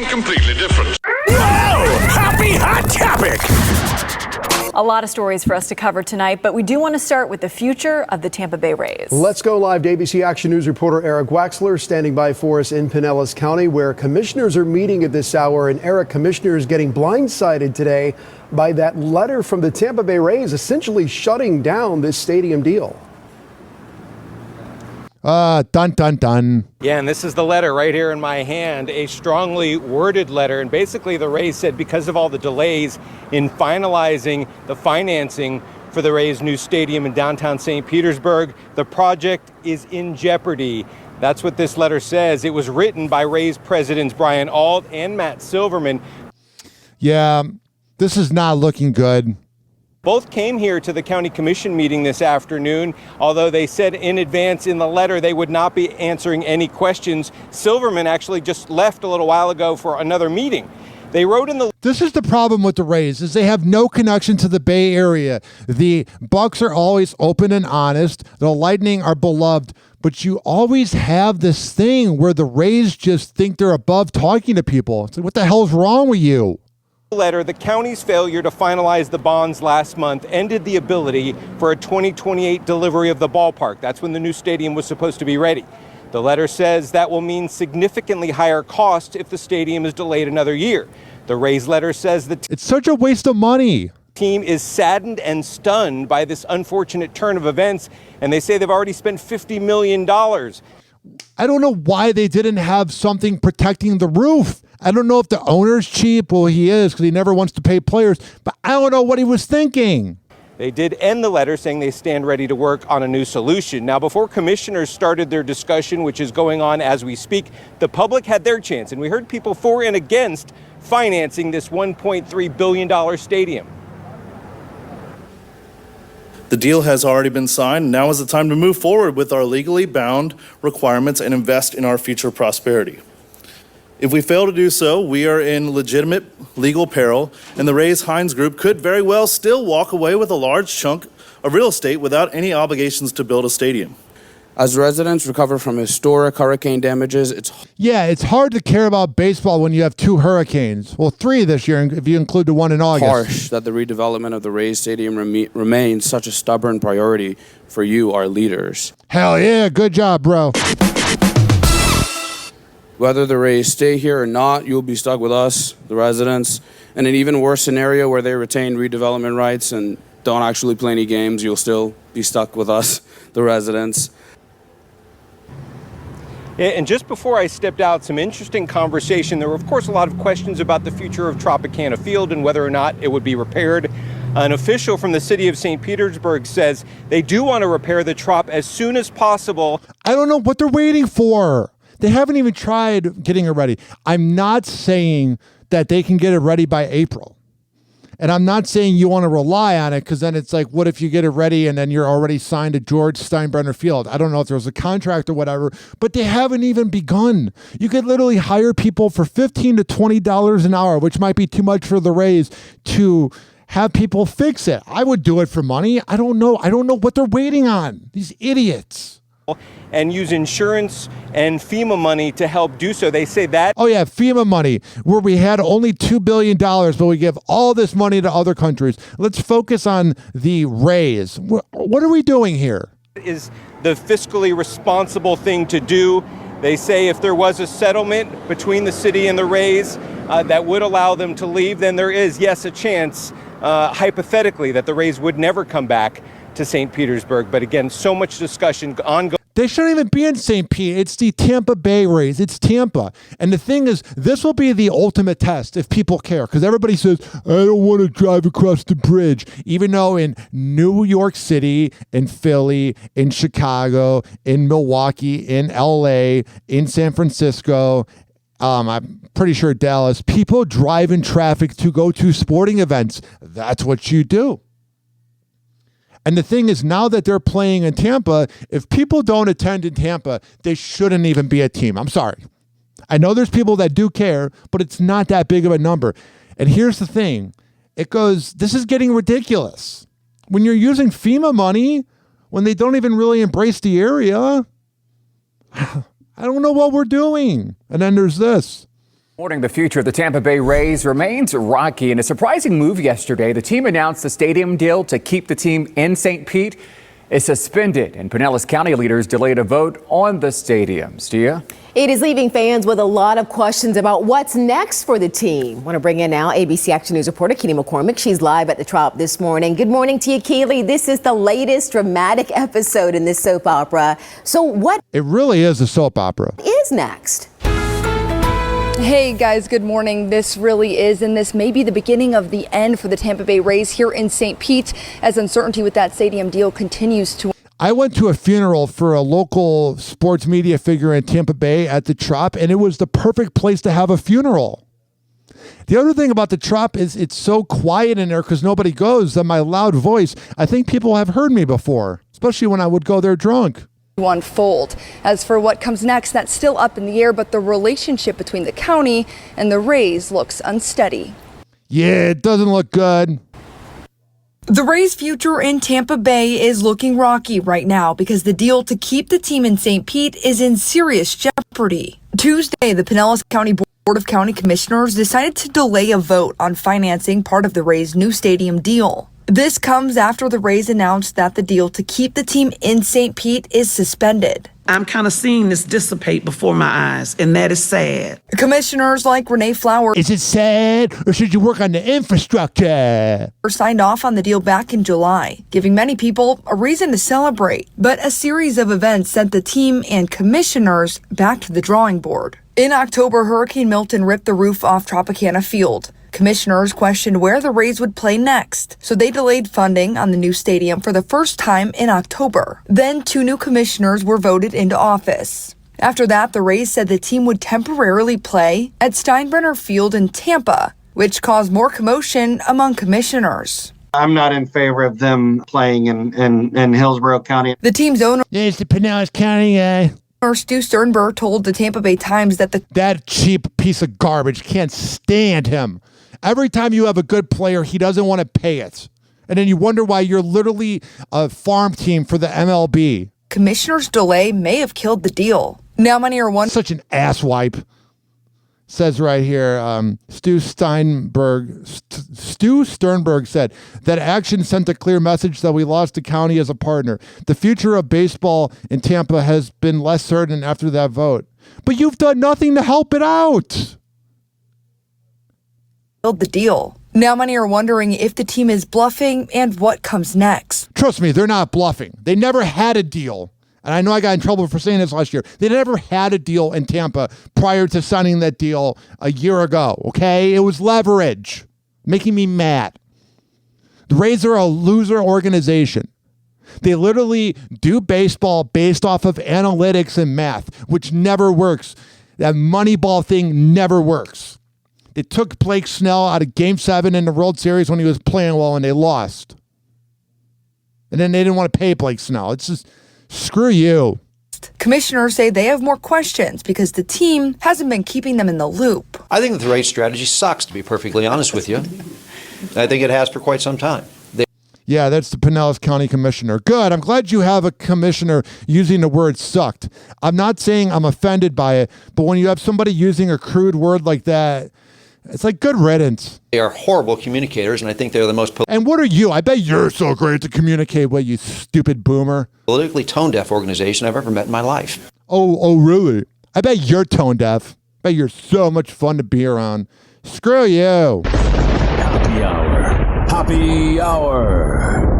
completely different. Whoa! Happy Hot Topic! A lot of stories for us to cover tonight, but we do want to start with the future of the Tampa Bay Rays. Let's go live to ABC Action News reporter Eric Waxler standing by for us in Pinellas County, where commissioners are meeting at this hour. And Eric, commissioners getting blindsided today by that letter from the Tampa Bay Rays essentially shutting down this stadium deal. Dun, dun, dun. Yeah, and this is the letter right here in my hand, a strongly worded letter. And basically the Rays said because of all the delays in finalizing the financing for the Rays' new stadium in downtown St. Petersburg, the project is in jeopardy. That's what this letter says. It was written by Rays presidents Brian Ault and Matt Silverman. Yeah, this is not looking good. Both came here to the county commission meeting this afternoon, although they said in advance in the letter they would not be answering any questions. Silverman actually just left a little while ago for another meeting. They wrote in the... This is the problem with the Rays, is they have no connection to the Bay Area. The Bucks are always open and honest. The Lightning are beloved. But you always have this thing where the Rays just think they're above talking to people. It's like, what the hell's wrong with you? Letter, the county's failure to finalize the bonds last month ended the ability for a 2028 delivery of the ballpark. That's when the new stadium was supposed to be ready. The letter says that will mean significantly higher costs if the stadium is delayed another year. The Rays letter says that it's such a waste of money. Team is saddened and stunned by this unfortunate turn of events, and they say they've already spent $50 million. I don't know why they didn't have something protecting the roof. I don't know if the owner's cheap. Well, he is, because he never wants to pay players. But I don't know what he was thinking. They did end the letter saying they stand ready to work on a new solution. Now, before commissioners started their discussion, which is going on as we speak, the public had their chance. And we heard people for and against financing this $1.3 billion stadium. The deal has already been signed. Now is the time to move forward with our legally bound requirements and invest in our future prosperity. If we fail to do so, we are in legitimate legal peril, and the Rays Hines Group could very well still walk away with a large chunk of real estate without any obligations to build a stadium. As residents recover from historic hurricane damages, it's hard to care about baseball when you have two hurricanes. Well, 3 this year, if you include the one in August. Harsh that the redevelopment of the Rays Stadium remains such a stubborn priority for you, our leaders. Hell yeah, good job, bro. Whether the Rays stay here or not, you'll be stuck with us, the residents. In an even worse scenario where they retain redevelopment rights and don't actually play any games, you'll still be stuck with us, the residents. And just before I stepped out, some interesting conversation. There were, of course, a lot of questions about the future of Tropicana Field and whether or not it would be repaired. An official from the city of St. Petersburg says they do want to repair the Trop as soon as possible. I don't know what they're waiting for. They haven't even tried getting it ready. I'm not saying that they can get it ready by April. And I'm not saying you want to rely on it, because then it's like, what if you get it ready and then you're already signed to George Steinbrenner Field? I don't know if there was a contract or whatever, but they haven't even begun. You could literally hire people for $15 to $20 an hour, which might be too much for the Rays, to have people fix it. I would do it for money. I don't know. I don't know what they're waiting on. These idiots. And use insurance and FEMA money to help do so. They say that. Oh, yeah, FEMA money, where we had only $2 billion, but we give all this money to other countries. Let's focus on the Rays. What are we doing here? Is the fiscally responsible thing to do. They say if there was a settlement between the city and the Rays that would allow them to leave, then there is, yes, a chance, hypothetically, that the Rays would never come back to St. Petersburg. But again, so much discussion ongoing. They shouldn't even be in St. Pete. It's the Tampa Bay Rays. It's Tampa. And the thing is, this will be the ultimate test if people care. Because everybody says, I don't want to drive across the bridge. Even though in New York City, in Philly, in Chicago, in Milwaukee, in LA, in San Francisco, I'm pretty sure Dallas, people drive in traffic to go to sporting events. That's what you do. And the thing is, now that they're playing in Tampa, if people don't attend in Tampa, they shouldn't even be a team. I'm sorry. I know there's people that do care, but it's not that big of a number. And here's the thing. This is getting ridiculous. When you're using FEMA money, when they don't even really embrace the area, I don't know what we're doing. And then there's this. Morning, the future of the Tampa Bay Rays remains rocky. In a surprising move yesterday, the team announced the stadium deal to keep the team in St. Pete is suspended, and Pinellas County leaders delayed a vote on the stadium. Stia? It is leaving fans with a lot of questions about what's next for the team. I want to bring in now ABC Action News reporter Keely McCormick. She's live at the Trop this morning. Good morning to you, Keely. This is the latest dramatic episode in this soap opera. So what It really is a soap opera. is next? Hey guys, good morning. This really is, and this may be the beginning of the end for the Tampa Bay Rays here in St. Pete as uncertainty with that stadium deal continues to. I went to a funeral for a local sports media figure in Tampa Bay at the Trop, and it was the perfect place to have a funeral. The other thing about the Trop is it's so quiet in there because nobody goes that my loud voice, I think people have heard me before, especially when I would go there drunk. Unfold. As for what comes next, that's still up in the air, but the relationship between the county and the Rays looks unsteady. Yeah, it doesn't look good. The Rays' future in Tampa Bay is looking rocky right now because the deal to keep the team in St. Pete is in serious jeopardy. Tuesday, the Pinellas County Board of County Commissioners decided to delay a vote on financing part of the Rays' new stadium deal. This comes after the Rays announced that the deal to keep the team in St. Pete is suspended. I'm kind of seeing this dissipate before my eyes, and that is sad. Commissioners like Renee Flowers Is it sad, or should you work on the infrastructure? signed off on the deal back in July, giving many people a reason to celebrate. But a series of events sent the team and commissioners back to the drawing board. In October, Hurricane Milton ripped the roof off Tropicana Field. Commissioners questioned where the Rays would play next, so they delayed funding on the new stadium for the first time in October. Then 2 new commissioners were voted into office. After that, the Rays said the team would temporarily play at Steinbrenner Field in Tampa, which caused more commotion among commissioners. I'm not in favor of them playing in Hillsborough County. The team's owner, It's the Pinellas County guy. Stu Sternberg, told the Tampa Bay Times that That cheap piece of garbage, can't stand him. Every time you have a good player, he doesn't want to pay it. And then you wonder why you're literally a farm team for the MLB. commissioners' delay may have killed the deal. Now many are wondering. Such an asswipe. Says right here, Stu Sternberg said that action sent a clear message that we lost the county as a partner. The future of baseball in Tampa has been less certain after that vote. But you've done nothing to help it out. The deal. Now many are wondering if the team is bluffing and what comes next. Trust me, they're not bluffing. They never had a deal. And I know I got in trouble for saying this last year. They never had a deal in Tampa prior to signing that deal a year ago, okay? It was leverage, making me mad. The Rays are a loser organization. They literally do baseball based off of analytics and math, which never works. That Moneyball thing never works. They took Blake Snell out of Game 7 in the World Series when he was playing well and they lost. And then they didn't want to pay Blake Snell. It's just, screw you. Commissioners say they have more questions because the team hasn't been keeping them in the loop. I think that the Rays strategy sucks, to be perfectly honest with you. I think it has for quite some time. Yeah, that's the Pinellas County Commissioner. Good. I'm glad you have a commissioner using the word sucked. I'm not saying I'm offended by it, but when you have somebody using a crude word like that, it's like good riddance. They are horrible communicators, and I think they're the most And what are you? I bet you're so great to communicate with, you stupid boomer. politically tone-deaf organization I've ever met in my life. Oh, really? I bet you're tone deaf. I bet you're so much fun to be around. Screw you. Happy Hour. Happy Hour.